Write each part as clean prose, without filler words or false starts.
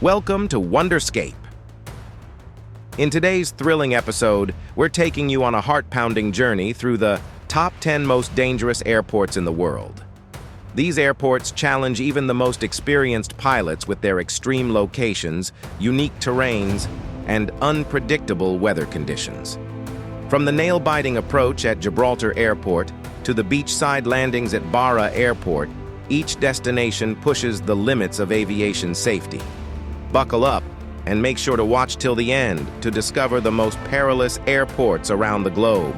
Welcome to Wonderscape. In today's thrilling episode, we're taking you on a heart-pounding journey through the top 10 most dangerous airports in the world. These airports challenge even the most experienced pilots with their extreme locations, unique terrains, and unpredictable weather conditions. From the nail-biting approach at Gibraltar Airport to the beachside landings at Bara Airport, each destination pushes the limits of aviation safety. Buckle up and make sure to watch till the end to discover the most perilous airports around the globe.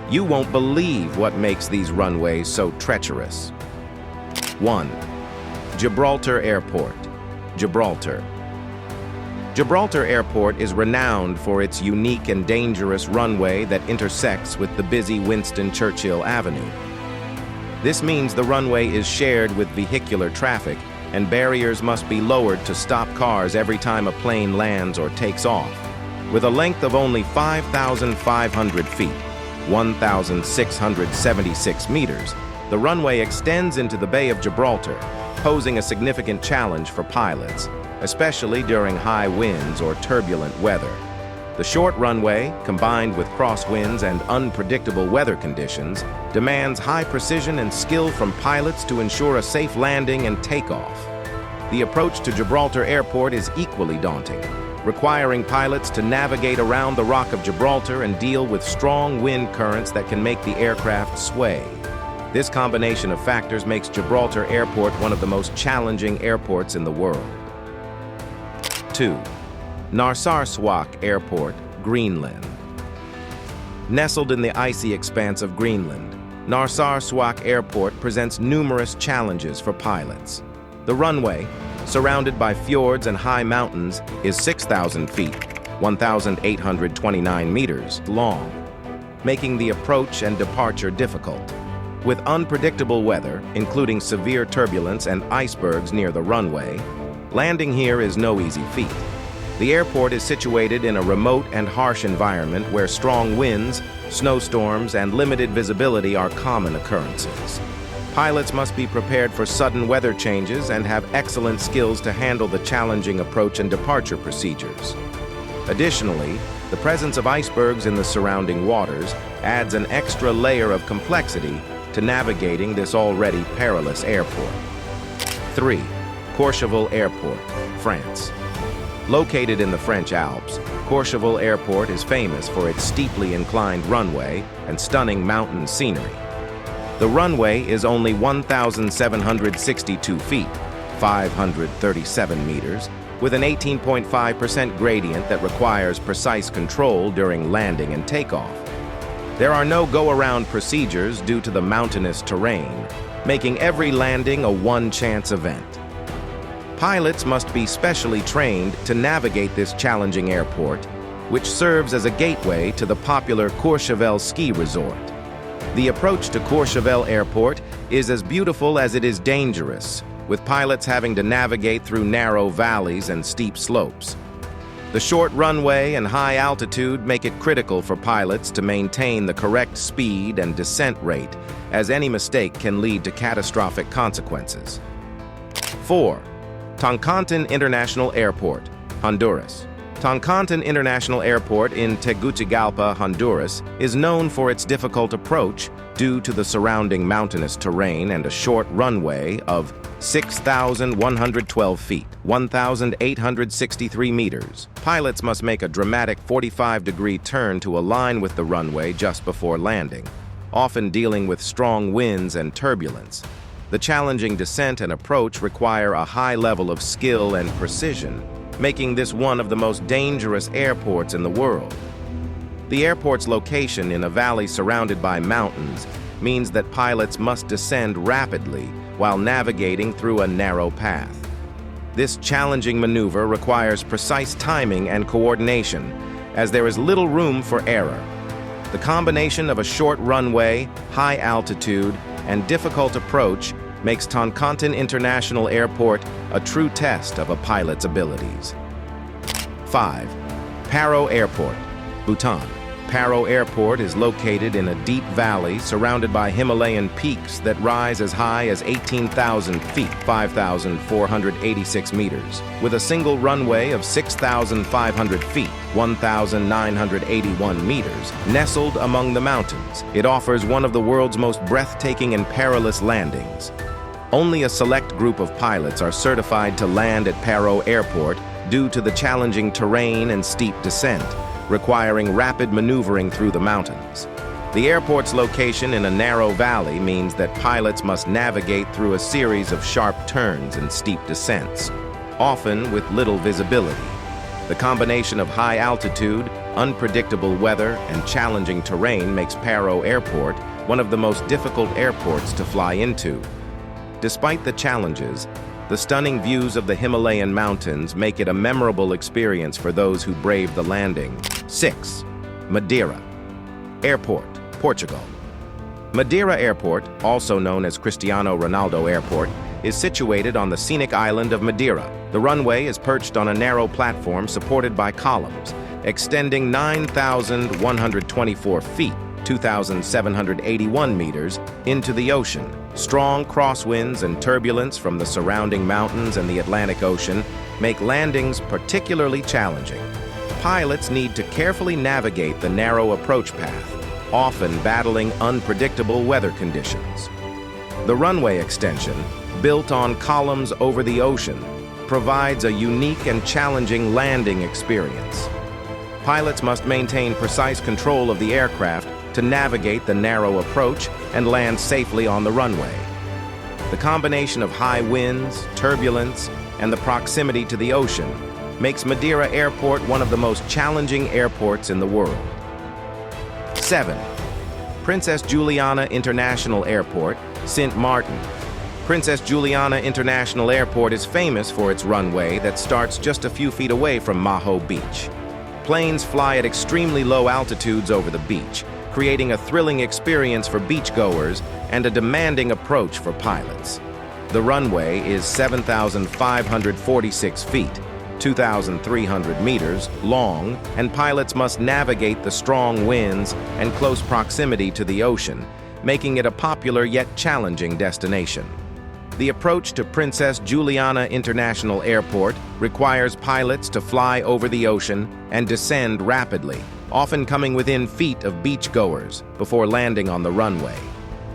You won't believe what makes these runways so treacherous. 1. Gibraltar Airport, Gibraltar. Gibraltar Airport is renowned for its unique and dangerous runway that intersects with the busy Winston Churchill Avenue. This means the runway is shared with vehicular traffic, and barriers must be lowered to stop cars every time a plane lands or takes off. With a length of only 5,500 feet, 1,676 meters, the runway extends into the Bay of Gibraltar, posing a significant challenge for pilots, especially during high winds or turbulent weather. The short runway, combined with crosswinds and unpredictable weather conditions, demands high precision and skill from pilots to ensure a safe landing and takeoff. The approach to Gibraltar Airport is equally daunting, requiring pilots to navigate around the Rock of Gibraltar and deal with strong wind currents that can make the aircraft sway. This combination of factors makes Gibraltar Airport one of the most challenging airports in the world. 2. Narsarsuaq Airport, Greenland. Nestled in the icy expanse of Greenland, Narsarsuaq Airport presents numerous challenges for pilots. The runway, surrounded by fjords and high mountains, is 6,000 feet, 1,829 meters long, making the approach and departure difficult. With unpredictable weather, including severe turbulence and icebergs near the runway, landing here is no easy feat. The airport is situated in a remote and harsh environment where strong winds, snowstorms, and limited visibility are common occurrences. Pilots must be prepared for sudden weather changes and have excellent skills to handle the challenging approach and departure procedures. Additionally, the presence of icebergs in the surrounding waters adds an extra layer of complexity to navigating this already perilous airport. 3. Courchevel Airport, France. Located in the French Alps, Courchevel Airport is famous for its steeply inclined runway and stunning mountain scenery. The runway is only 1,762 feet, 537 meters, with an 18.5% gradient that requires precise control during landing and takeoff. There are no go-around procedures due to the mountainous terrain, making every landing a one-chance event. Pilots must be specially trained to navigate this challenging airport, which serves as a gateway to the popular Courchevel ski resort. The approach to Courchevel Airport is as beautiful as it is dangerous, with pilots having to navigate through narrow valleys and steep slopes. The short runway and high altitude make it critical for pilots to maintain the correct speed and descent rate, as any mistake can lead to catastrophic consequences. 4. Toncontín International Airport, Honduras. Toncontín International Airport in Tegucigalpa, Honduras, is known for its difficult approach due to the surrounding mountainous terrain and a short runway of 6,112 feet, 1,863 meters. Pilots must make a dramatic 45-degree turn to align with the runway just before landing, often dealing with strong winds and turbulence. The challenging descent and approach require a high level of skill and precision, making this one of the most dangerous airports in the world. The airport's location in a valley surrounded by mountains means that pilots must descend rapidly while navigating through a narrow path. This challenging maneuver requires precise timing and coordination, as there is little room for error. The combination of a short runway, high altitude, and difficult approach makes Toncontín International Airport a true test of a pilot's abilities. 5. Paro Airport, Bhutan. Paro Airport is located in a deep valley surrounded by Himalayan peaks that rise as high as 18,000 feet, 5,486 meters, with a single runway of 6,500 feet, 1,981 meters, nestled among the mountains. It offers one of the world's most breathtaking and perilous landings. Only a select group of pilots are certified to land at Paro Airport due to the challenging terrain and steep descent, requiring rapid maneuvering through the mountains. The airport's location in a narrow valley means that pilots must navigate through a series of sharp turns and steep descents, often with little visibility. The combination of high altitude, unpredictable weather, and challenging terrain makes Paro Airport one of the most difficult airports to fly into. Despite the challenges, the stunning views of the Himalayan mountains make it a memorable experience for those who brave the landing. 6. Madeira Airport, Portugal. Madeira Airport, also known as Cristiano Ronaldo Airport, is situated on the scenic island of Madeira. The runway is perched on a narrow platform supported by columns, extending 9,124 feet, 2,781 meters, into the ocean. Strong crosswinds and turbulence from the surrounding mountains and the Atlantic Ocean make landings particularly challenging. Pilots need to carefully navigate the narrow approach path, often battling unpredictable weather conditions. The runway extension, built on columns over the ocean, provides a unique and challenging landing experience. Pilots must maintain precise control of the aircraft to navigate the narrow approach and land safely on the runway. The combination of high winds, turbulence, and the proximity to the ocean makes Madeira Airport one of the most challenging airports in the world. 7. Princess Juliana International Airport, Sint Maarten. Princess Juliana International Airport is famous for its runway that starts just a few feet away from Maho Beach. Planes fly at extremely low altitudes over the beach, creating a thrilling experience for beachgoers and a demanding approach for pilots. The runway is 7,546 feet, 2,300 meters, long, and pilots must navigate the strong winds and close proximity to the ocean, making it a popular yet challenging destination. The approach to Princess Juliana International Airport requires pilots to fly over the ocean and descend rapidly, often coming within feet of beachgoers before landing on the runway.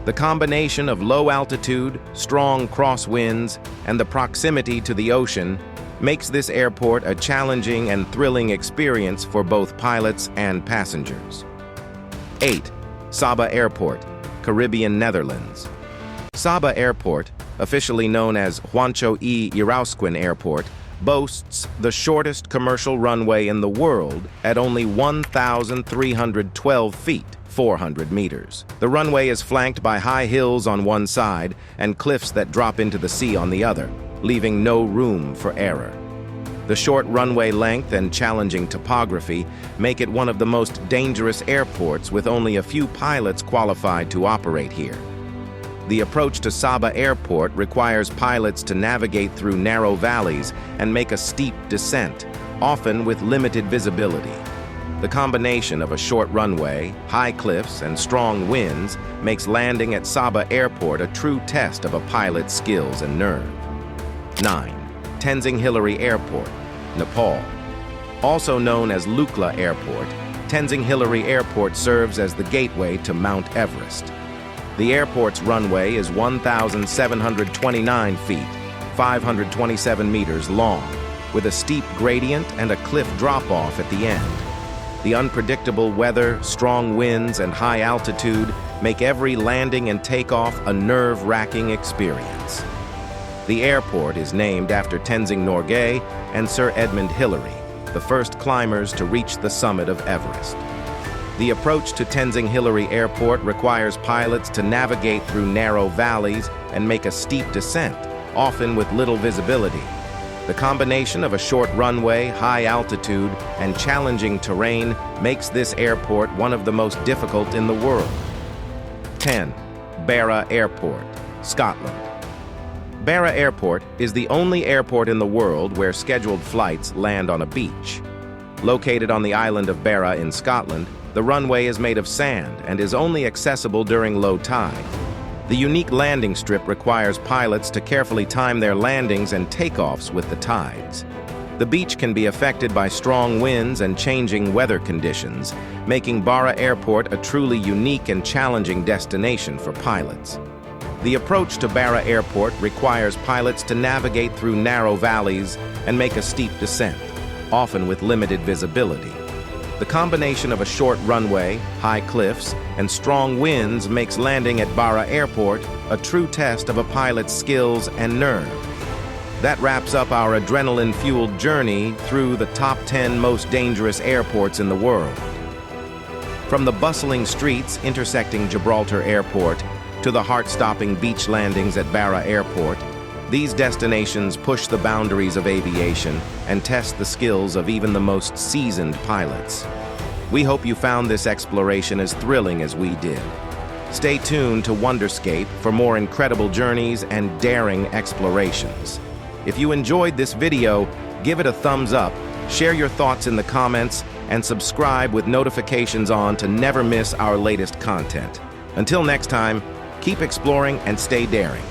The combination of low altitude, strong crosswinds, and the proximity to the ocean makes this airport a challenging and thrilling experience for both pilots and passengers. 8. Saba Airport, Caribbean, Netherlands. Saba Airport, officially known as Juancho E. Irausquin Airport, boasts the shortest commercial runway in the world at only 1,312 feet, 400 meters. The runway is flanked by high hills on one side and cliffs that drop into the sea on the other, leaving no room for error. The short runway length and challenging topography make it one of the most dangerous airports, with only a few pilots qualified to operate here. The approach to Saba Airport requires pilots to navigate through narrow valleys and make a steep descent, often with limited visibility. The combination of a short runway, high cliffs, and strong winds makes landing at Saba Airport a true test of a pilot's skills and nerve. 9. Tenzing Hillary Airport, Nepal. Also known as Lukla Airport, Tenzing Hillary Airport serves as the gateway to Mount Everest. The airport's runway is 1,729 feet, 527 meters long, with a steep gradient and a cliff drop-off at the end. The unpredictable weather, strong winds, and high altitude make every landing and takeoff a nerve-wracking experience. The airport is named after Tenzing Norgay and Sir Edmund Hillary, the first climbers to reach the summit of Everest. The approach to Tenzing Hillary Airport requires pilots to navigate through narrow valleys and make a steep descent, often with little visibility. The combination of a short runway, high altitude, and challenging terrain makes this airport one of the most difficult in the world. 10. Bara Airport, Scotland. Bara Airport is the only airport in the world where scheduled flights land on a beach. Located on the island of Bara in Scotland, The runway is made of sand and is only accessible during low tide. The unique landing strip requires pilots to carefully time their landings and takeoffs with the tides. The beach can be affected by strong winds and changing weather conditions, making Bara Airport a truly unique and challenging destination for pilots. The approach to Bara Airport requires pilots to navigate through narrow valleys and make a steep descent, often with limited visibility. The combination of a short runway, high cliffs, and strong winds makes landing at Bara Airport a true test of a pilot's skills and nerve. That wraps up our adrenaline-fueled journey through the top 10 most dangerous airports in the world. From the bustling streets intersecting Gibraltar Airport to the heart-stopping beach landings at Bara Airport, these destinations push the boundaries of aviation and test the skills of even the most seasoned pilots. We hope you found this exploration as thrilling as we did. Stay tuned to Wonderscape for more incredible journeys and daring explorations. If you enjoyed this video, give it a thumbs up, share your thoughts in the comments, and subscribe with notifications on to never miss our latest content. Until next time, keep exploring and stay daring.